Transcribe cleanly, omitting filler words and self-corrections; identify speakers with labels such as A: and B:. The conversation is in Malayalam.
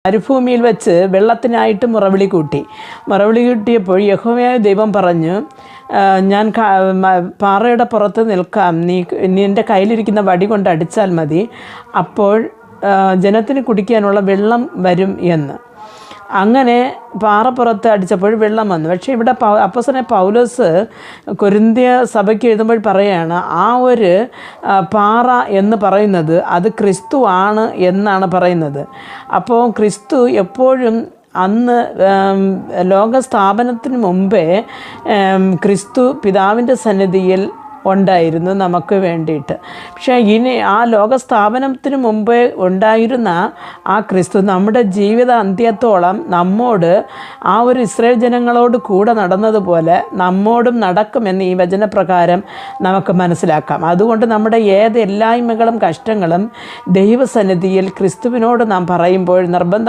A: മരുഭൂമിയിൽ വെച്ച് വെള്ളത്തിനായിട്ട് മുറവിളി കൂട്ടിയപ്പോൾ യഹോവയായ ദൈവം പറഞ്ഞു, ഞാൻ പാറയുടെ പുറത്ത് നിൽക്കാം, നിൻ്റെ കയ്യിലിരിക്കുന്ന വടി കൊണ്ട് അടിച്ചാൽ മതി, അപ്പോൾ ജനത്തിന് കുടിക്കാനുള്ള വെള്ളം വരും എന്ന്. അങ്ങനെ പാറപ്പുറത്ത് അടിച്ചപ്പോൾ വെള്ളം വന്നു. പക്ഷേ ഇവിടെ അപ്പോസ്തലനായ പൗലോസ് കൊരിന്ത്യ സഭയ്ക്ക് എഴുതുമ്പോൾ പറയുകയാണ്, ആ ഒരു പാറ എന്ന് പറയുന്നത് അത് ക്രിസ്തു ആണ് എന്നാണ് പറയുന്നത്. അപ്പോൾ ക്രിസ്തു എപ്പോഴും അന്ന് ലോകസ്ഥാപനത്തിന് മുമ്പേ ക്രിസ്തു പിതാവിൻ്റെ സന്നിധിയിൽ ഉണ്ടായിരുന്നു നമുക്ക് വേണ്ടിയിട്ട്. പക്ഷേ ഇനി ആ ലോകസ്ഥാപനത്തിന് മുമ്പേ ഉണ്ടായിരുന്ന ആ ക്രിസ്തു നമ്മുടെ ജീവിത അന്ത്യത്തോളം നമ്മോട് ആ ഒരു ഇസ്രായേൽ ജനങ്ങളോട് കൂടെ നടന്നതുപോലെ നമ്മോടും നടക്കുമെന്ന് ഈ വചനപ്രകാരം നമുക്ക് മനസ്സിലാക്കാം. അതുകൊണ്ട് നമ്മുടെ ഏത് എല്ലായ്മകളും കഷ്ടങ്ങളും ദൈവസന്നിധിയിൽ ക്രിസ്തുവിനോട് നാം പറയുമ്പോൾ നിർബന്ധം